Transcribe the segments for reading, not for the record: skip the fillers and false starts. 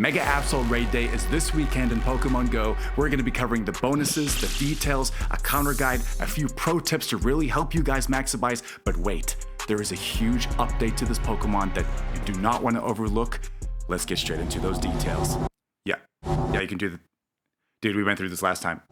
Mega Absol Raid Day is this weekend in Pokemon Go. We're going to be covering the bonuses, the details, a counter guide, a few pro tips to really help you guys maximize. But wait, there is a huge update to this Pokemon that you do not want to overlook. Let's get straight into those details. Yeah, you can do that. Dude, we went through this last time.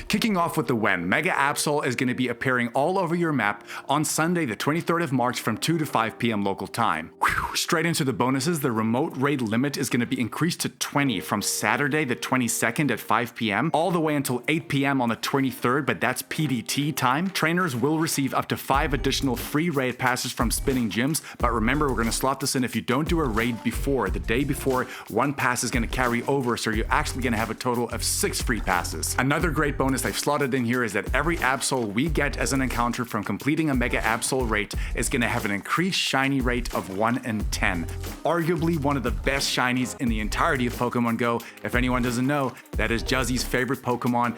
Kicking off with the when, Mega Absol is going to be appearing all over your map on Sunday, the 23rd of March from 2 to 5 p.m. local time. Whew. Straight into the bonuses, the remote raid limit is going to be increased to 20 from Saturday, the 22nd at 5 p.m. all the way until 8 p.m. on the 23rd, but that's PDT time. Trainers will receive up to 5 additional free raid passes from spinning gyms, but remember, we're going to slot this in if you don't do a raid before. The day before, 1 pass is going to carry over, so you're actually going to have a total of 6 free passes. Another great bonus I've slotted in here is that every Absol we get as an encounter from completing a Mega Absol Raid is going to have an increased shiny rate of 1 in 10. Arguably one of the best shinies in the entirety of Pokemon Go. If anyone doesn't know, that is Juzzy's favorite Pokemon.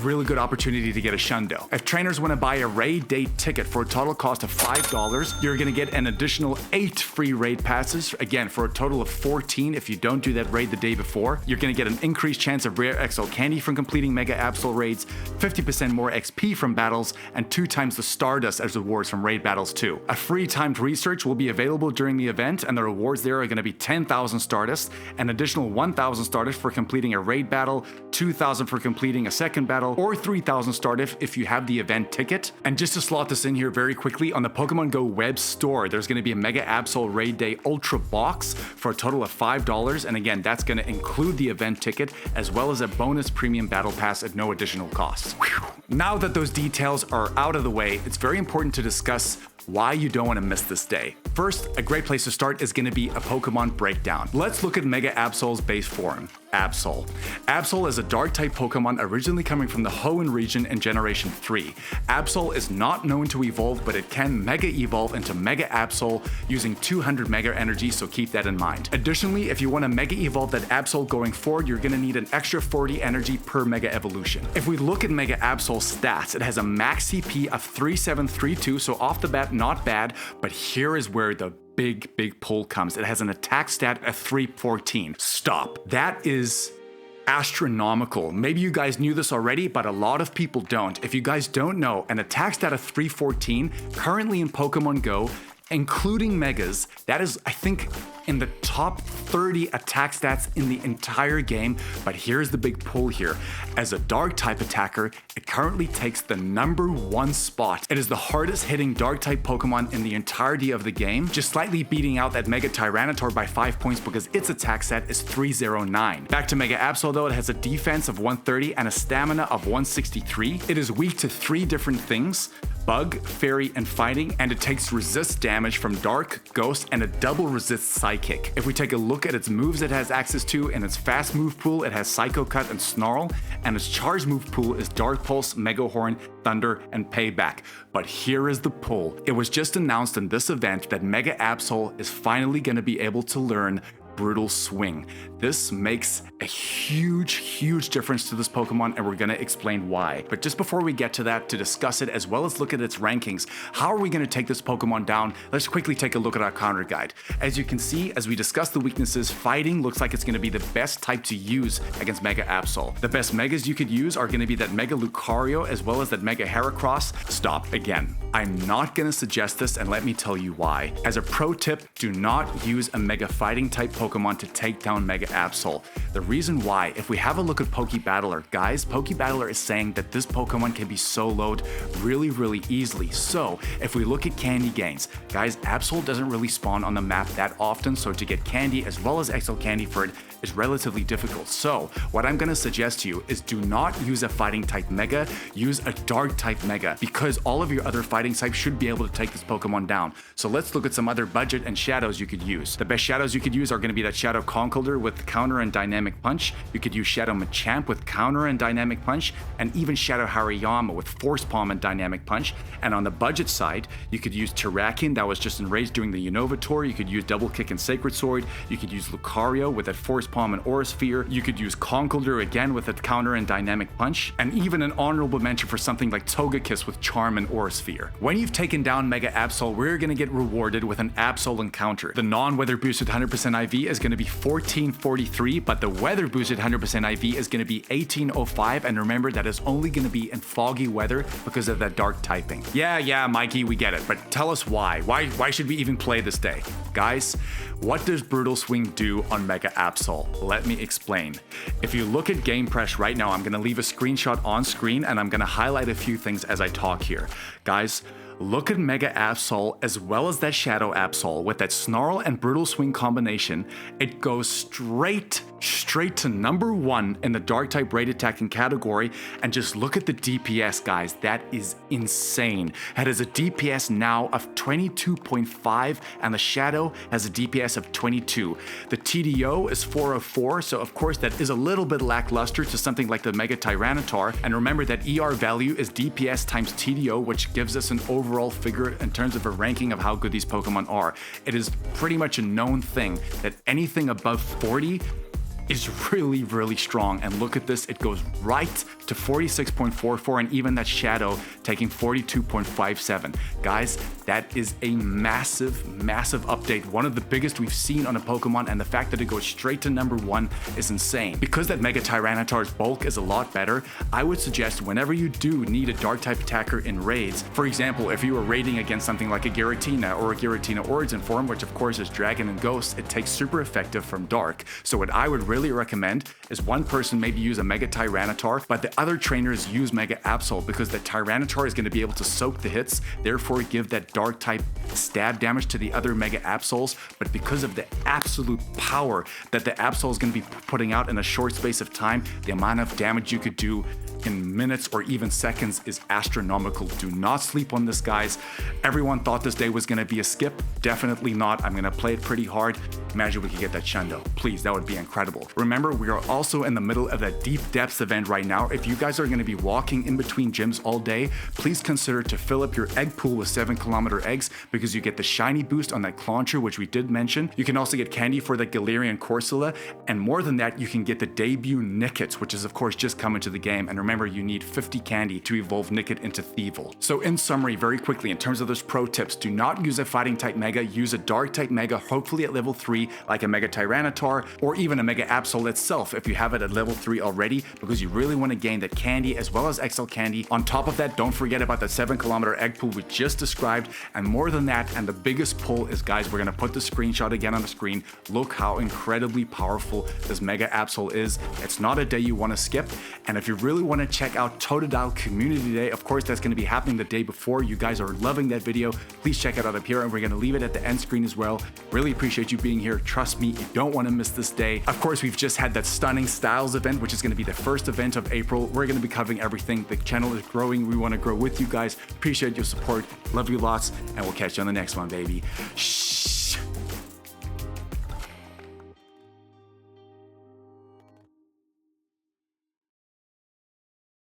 Really good opportunity to get a Shundo. If trainers want to buy a raid day ticket for a total cost of $5, you're going to get an additional 8 free raid passes, again for a total of 14 if you don't do that raid the day before. You're going to get an increased chance of rare XL candy from completing Mega Absol raids, 50% more XP from battles, and 2 times the Stardust as rewards from raid battles too. A free timed research will be available during the event, and the rewards there are going to be 10,000 Stardust, an additional 1,000 Stardust for completing a raid battle, 2,000 for completing a second battle, or 3,000 Stardust if you have the event ticket. And just to slot this in here very quickly, on the Pokemon Go web store, there's going to be a Mega Absol Raid Day Ultra Box for a total of $5, and again, that's going to include the event ticket as well as a bonus premium battle pass at no additional cost. Now that those details are out of the way, it's very important to discuss why you don't want to miss this day. First, a great place to start is going to be a Pokemon breakdown. Let's look at Mega Absol's base form, Absol. Absol is a Dark-type Pokemon originally coming from the Hoenn region in Generation 3. Absol is not known to evolve, but it can Mega Evolve into Mega Absol using 200 Mega Energy, so keep that in mind. Additionally, if you want to Mega Evolve that Absol going forward, you're going to need an extra 40 energy per Mega Evolution. If we look at Mega Absol's stats, it has a max CP of 3732, so off the bat, not bad, but here is where the big pull comes. It has an attack stat of 314. Stop. That is astronomical. Maybe you guys knew this already, but a lot of people don't. If you guys don't know, an attack stat of 314 currently in Pokemon Go, including Megas, that is, I think, in the top 30 attack stats in the entire game. But here's the big pull here. As a Dark-type attacker, it currently takes the #1 spot. It is the hardest hitting Dark-type Pokemon in the entirety of the game, just slightly beating out that Mega Tyranitar by 5 points because its attack stat is 309. Back to Mega Absol though, it has a defense of 130 and a stamina of 163. It is weak to 3 different things: Bug, Fairy, and Fighting, and it takes resist damage from Dark, Ghost, and a double resist Psychic. If we take a look at its moves it has access to, in its fast move pool, it has Psycho Cut and Snarl, and its charge move pool is Dark Pulse, Mega Horn, Thunder, and Payback. But here is the pull. It was just announced in this event that Mega Absol is finally going to be able to learn Brutal Swing. This makes a huge difference to this Pokemon, and we're going to explain why. But just before we get to that, to discuss it as well as look at its rankings, how are we going to take this Pokemon down? Let's quickly take a look at our counter guide. As you can see, as we discuss the weaknesses, Fighting looks like it's going to be the best type to use against Mega Absol. The best Megas you could use are going to be that Mega Lucario as well as that Mega Heracross. Stop again. I'm not going to suggest this, and let me tell you why. As a pro tip, do not use a Mega Fighting type Pokemon to take down Mega Absol. The reason why, if we have a look at Pokebattler, guys, Pokebattler is saying that this Pokemon can be soloed really easily. So if we look at candy gains, guys, Absol doesn't really spawn on the map that often, so to get candy as well as XL candy for it is relatively difficult. So what I'm going to suggest to you is do not use a fighting type Mega, use a dark type Mega, because all of your other fighting types should be able to take this Pokemon down. So let's look at some other budget and shadows you could use. The best shadows you could use are going to to be that Shadow Conkeldurr with counter and dynamic punch. You could use Shadow Machamp with counter and dynamic punch, and even Shadow Hariyama with Force Palm and dynamic punch. And on the budget side, you could use Terrakion that was just enraged during the Unova tour. You could use Double Kick and Sacred Sword. You could use Lucario with that Force Palm and Aura Sphere. You could use Conkeldurr again with that counter and dynamic punch, and even an honorable mention for something like Togekiss with Charm and Aura Sphere. When you've taken down Mega Absol, we're going to get rewarded with an Absol encounter. The non-weather boosted 100% IV is going to be 1443, but the weather boosted 100% IV is going to be 1805, and remember that is only going to be in foggy weather because of that dark typing. Yeah, Mikey, we get it, but tell us why. Why should we even play this day? Guys, what does Brutal Swing do on Mega Absol? Let me explain. If you look at Game Press right now, I'm going to leave a screenshot on screen and I'm going to highlight a few things as I talk here. Guys, look at Mega Absol as well as that Shadow Absol with that Snarl and Brutal Swing combination. It goes straight to number 1 in the dark type raid attacking category, and just look at the DPS, guys. That is insane. It has a DPS now of 22.5 and the Shadow has a DPS of 22. The TDO is 404, so of course that is a little bit lackluster to something like the Mega Tyranitar, and remember that ER value is DPS times TDO, which gives us an overall figure in terms of a ranking of how good these Pokemon are. It is pretty much a known thing that anything above 40 is really strong, and look at this, it goes right to 46.44, and even that Shadow taking 42.57. Guys, that is a massive update, one of the biggest we've seen on a Pokemon, and the fact that it goes straight to number 1 is insane. Because that Mega Tyranitar's bulk is a lot better, I would suggest whenever you do need a dark type attacker in raids, for example, if you were raiding against something like a Giratina or a Giratina Origin form, which of course is Dragon and Ghost, it takes super effective from dark. So what I would really recommend is one person maybe use a Mega Tyranitar, but the other trainers use Mega Absol, because the Tyranitar is going to be able to soak the hits, therefore give that dark type stab damage to the other Mega Absols. But because of the absolute power that the Absol is going to be putting out in a short space of time, the amount of damage you could do in minutes or even seconds is astronomical. Do not sleep on this, guys. Everyone thought this day was going to be a skip. Definitely not. I'm going to play it pretty hard. Imagine we could get that Shundo. Please, that would be incredible. Remember, we are also in the middle of that Deep Depths event right now. If you guys are going to be walking in between gyms all day, please consider to fill up your egg pool with 7-kilometer eggs, because you get the shiny boost on that Clauncher, which we did mention. You can also get candy for the Galarian Corsola, and more than that, you can get the debut Nickets, which is of course just coming to the game. And remember, you need 50 candy to evolve Nickit into Thievul. So in summary, very quickly, in terms of those pro tips, do not use a fighting type Mega, use a dark type Mega, hopefully at level 3, like a Mega Tyranitar, or even a Mega Absol itself if you have it at level 3 already, because you really want to gain that candy as well as XL candy. On top of that, don't forget about that 7-kilometer egg pool we just described, and more than that, and the biggest pull is, guys, we're going to put the screenshot again on the screen. Look how incredibly powerful this Mega Absol is. It's not a day you want to skip, and if you really want to check out Totodile Community Day, of course that's going to be happening the day before. You guys are loving that video. Please check it out up here, and we're going to leave it at the end screen as well. Really appreciate you being here. Trust me, you don't want to miss this day. Of course, we've just had that stunning Styles event, which is going to be the first event of April. We're going to be covering everything. The channel is growing. We want to grow with you guys. Appreciate your support. Love you lots, and we'll catch you on the next one, baby. Shh.